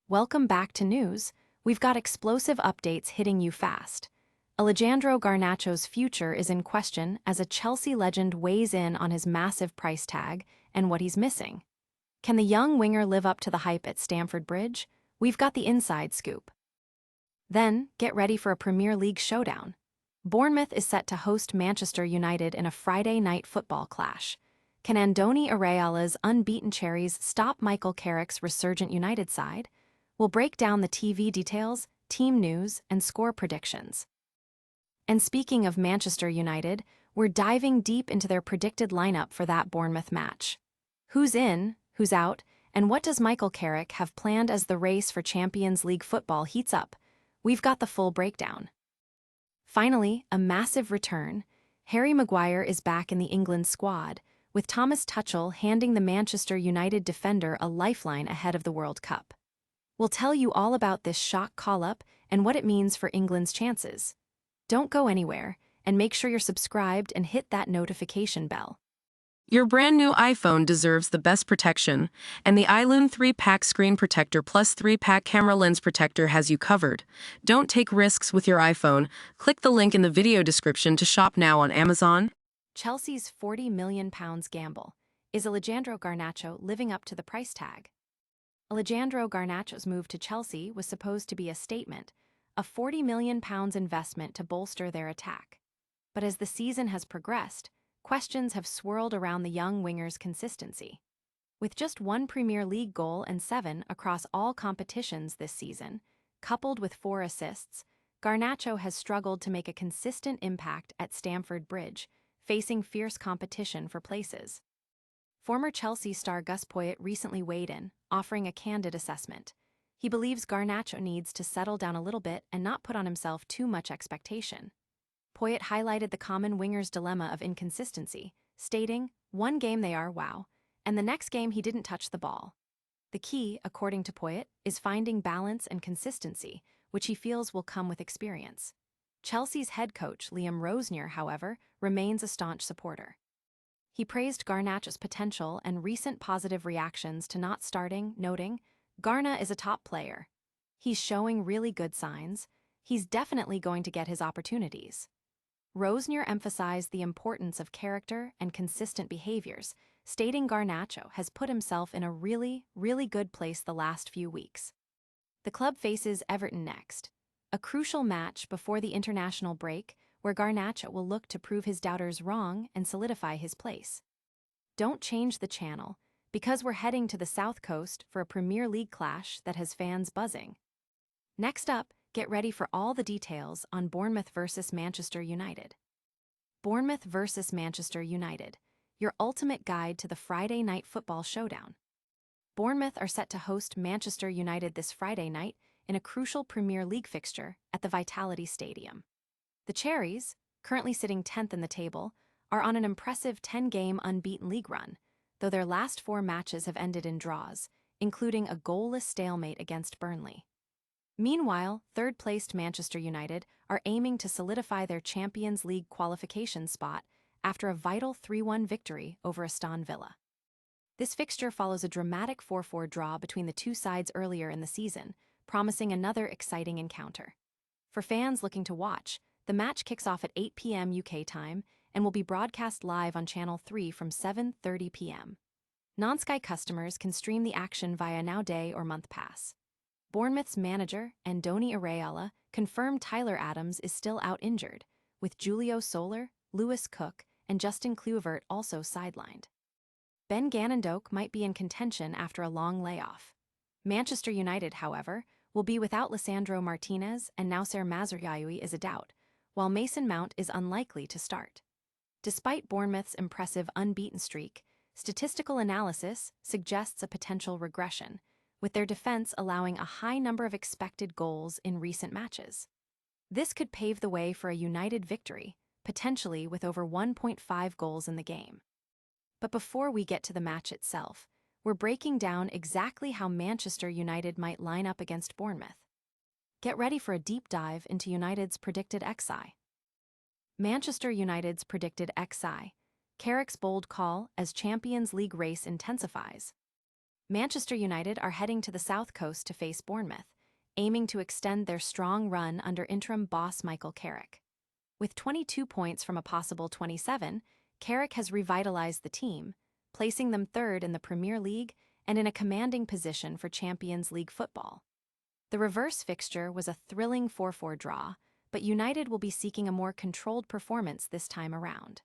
Welcome back to news. We've got explosive updates hitting you fast. Alejandro Garnacho's future is in question as a Chelsea legend weighs in on his massive price tag and what he's missing. Can the young winger live up to the hype at Stamford Bridge? We've got the inside scoop. Then, get ready for a Premier League showdown. Bournemouth is set to host Manchester United in a Friday night football clash. Can Andoni Iraola's unbeaten Cherries stop Michael Carrick's resurgent United side? We'll break down the TV details, team news, and score predictions. And speaking of Manchester United, we're diving deep into their predicted lineup for that Bournemouth match. Who's in, who's out, and what does Michael Carrick have planned as the race for Champions League football heats up? We've got the full breakdown. Finally, a massive return. Harry Maguire is back in the England squad, with Thomas Tuchel handing the Manchester United defender a lifeline ahead of the World Cup. We'll tell you all about this shock call-up and what it means for England's chances. Don't go anywhere, and make sure you're subscribed and hit that notification bell. Your brand new iPhone deserves the best protection, and the iLume 3-pack screen protector plus 3-pack camera lens protector has you covered. Don't take risks with your iPhone. Click the link in the video description to shop now on Amazon. Chelsea's £40 million gamble. Is Alejandro Garnacho living up to the price tag? Alejandro Garnacho's move to Chelsea was supposed to be a statement, a £40 million investment to bolster their attack. But as the season has progressed, questions have swirled around the young winger's consistency. With just one Premier League goal and 7 across all competitions this season, coupled with 4 assists, Garnacho has struggled to make a consistent impact at Stamford Bridge, facing fierce competition for places. Former Chelsea star Gus Poyet recently weighed in, offering a candid assessment. He believes Garnacho needs to settle down a little bit and not put on himself too much expectation. Poyet highlighted the common winger's dilemma of inconsistency, stating, "One game they are wow, and the next game he didn't touch the ball." The key, according to Poyet, is finding balance and consistency, which he feels will come with experience. Chelsea's head coach, Liam Rosenior, however, remains a staunch supporter. He praised Garnacho's potential and recent positive reactions to not starting, noting, "Garna is a top player. He's showing really good signs. He's definitely going to get his opportunities." Rosenior emphasized the importance of character and consistent behaviors, stating Garnacho has put himself in a really good place the last few weeks. The club faces Everton next, a crucial match before the international break where Garnacho will look to prove his doubters wrong and solidify his place. Don't change the channel, because we're heading to the South Coast for a Premier League clash that has fans buzzing. Next up, get ready for all the details on Bournemouth versus Manchester United. Bournemouth versus Manchester United, your ultimate guide to the Friday night football showdown. Bournemouth are set to host Manchester United this Friday night in a crucial Premier League fixture at the Vitality Stadium. The Cherries, currently sitting 10th in the table, are on an impressive 10-game unbeaten league run, though their last 4 matches have ended in draws, including a goalless stalemate against Burnley. Meanwhile, third-placed Manchester United are aiming to solidify their Champions League qualification spot after a vital 3-1 victory over Aston Villa. This fixture follows a dramatic 4-4 draw between the two sides earlier in the season, promising another exciting encounter. For fans looking to watch, the match kicks off at 8 p.m. UK time and will be broadcast live on Channel 3 from 7:30 p.m. Non-Sky customers can stream the action via Now Day or Month Pass. Bournemouth's manager, Andoni Iraola, confirmed Tyler Adams is still out injured, with Julio Soler, Lewis Cook, and Justin Kluivert also sidelined. Ben Ganondorf might be in contention after a long layoff. Manchester United, however, will be without Lisandro Martinez, and Noussair Mazraoui is a doubt, while Mason Mount is unlikely to start. Despite Bournemouth's impressive unbeaten streak, statistical analysis suggests a potential regression, with their defense allowing a high number of expected goals in recent matches. This could pave the way for a United victory, potentially with over 1.5 goals in the game. But before we get to the match itself, we're breaking down exactly how Manchester United might line up against Bournemouth. Get ready for a deep dive into United's predicted XI. Manchester United's predicted XI, Carrick's bold call as Champions League race intensifies. Manchester United are heading to the south coast to face Bournemouth, aiming to extend their strong run under interim boss Michael Carrick. With 22 points from a possible 27, Carrick has revitalized the team, placing them third in the Premier League and in a commanding position for Champions League football. The reverse fixture was a thrilling 4-4 draw, but United will be seeking a more controlled performance this time around.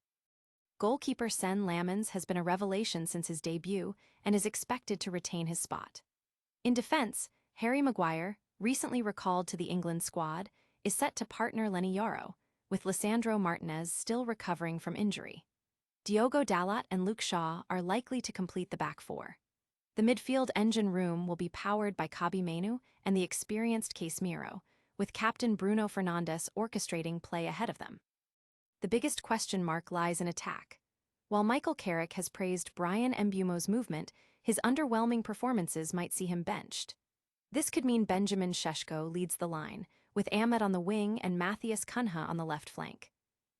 Goalkeeper Sen Lamens has been a revelation since his debut and is expected to retain his spot. In defense, Harry Maguire, recently recalled to the England squad, is set to partner Lenny Yoro, with Lisandro Martinez still recovering from injury. Diogo Dalot and Luke Shaw are likely to complete the back four. The midfield engine room will be powered by Kobbie Mainoo and the experienced Casemiro, with captain Bruno Fernandes orchestrating play ahead of them. The biggest question mark lies in attack. While Michael Carrick has praised Brian Mbeumo's movement, his underwhelming performances might see him benched. This could mean Benjamin Šeško leads the line, with Ahmed on the wing and Matthias Cunha on the left flank.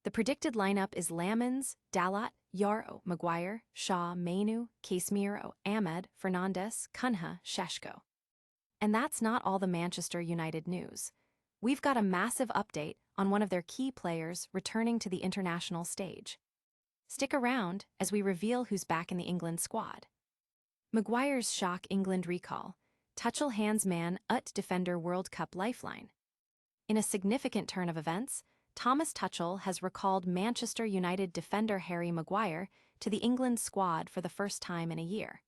The predicted lineup is Lamens, Dalot, Yoro, Maguire, Shaw, Mainoo, Casemiro, Ahmed, Fernandes, Cunha, Šeško. And that's not all the Manchester United news. We've got a massive update on one of their key players returning to the international stage. Stick around as we reveal who's back in the England squad. Maguire's shock England recall. Tuchel hands man ut defender World Cup lifeline. In a significant turn of events, Thomas Tuchel has recalled Manchester United defender Harry Maguire to the England squad for the first time in a year.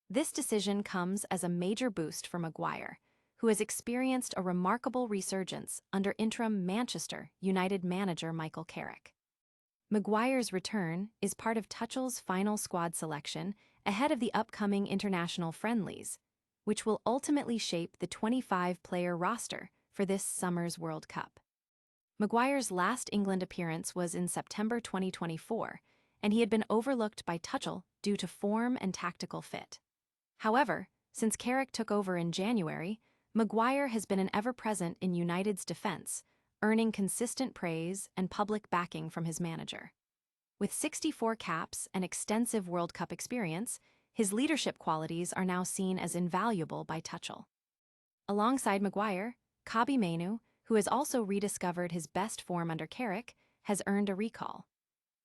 This decision comes as a major boost for Maguire, who has experienced a remarkable resurgence under interim Manchester United manager Michael Carrick. Maguire's return is part of Tuchel's final squad selection ahead of the upcoming international friendlies, which will ultimately shape the 25-player roster for this summer's World Cup. Maguire's last England appearance was in September 2024, and he had been overlooked by Tuchel due to form and tactical fit. However, since Carrick took over in January, Maguire has been an ever-present in United's defense, earning consistent praise and public backing from his manager. With 64 caps and extensive World Cup experience, his leadership qualities are now seen as invaluable by Tuchel. Alongside Maguire, Kobbie Mainoo, who has also rediscovered his best form under Carrick, has earned a recall.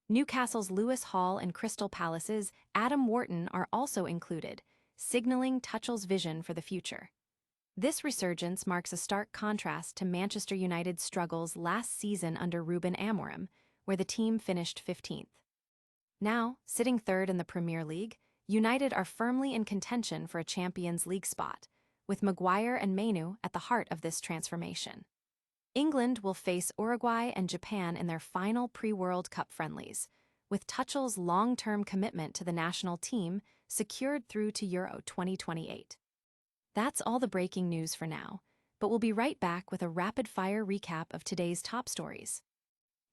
Newcastle's Lewis Hall and Crystal Palace's Adam Wharton are also included, signaling Tuchel's vision for the future. This resurgence marks a stark contrast to Manchester United's struggles last season under Ruben Amorim, where the team finished 15th. Now, sitting third in the Premier League, United are firmly in contention for a Champions League spot, with Maguire and Mainoo at the heart of this transformation. England will face Uruguay and Japan in their final pre-World Cup friendlies, with Tuchel's long-term commitment to the national team secured through to Euro 2028. That's all the breaking news for now, but we'll be right back with a rapid-fire recap of today's top stories.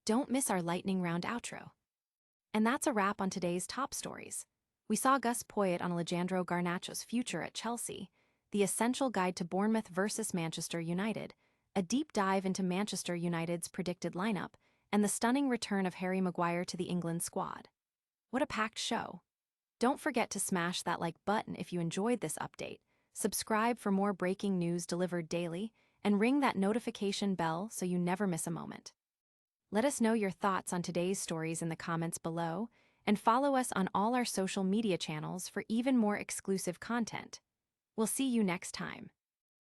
Don't miss our lightning round outro. And that's a wrap on today's top stories. We saw Gus Poyet on Alejandro Garnacho's future at Chelsea, the essential guide to Bournemouth versus Manchester United, a deep dive into Manchester United's predicted lineup, and the stunning return of Harry Maguire to the England squad. What a packed show. Don't forget to smash that like button if you enjoyed this update, subscribe for more breaking news delivered daily, and ring that notification bell so you never miss a moment. Let us know your thoughts on today's stories in the comments below, and follow us on all our social media channels for even more exclusive content. We'll see you next time.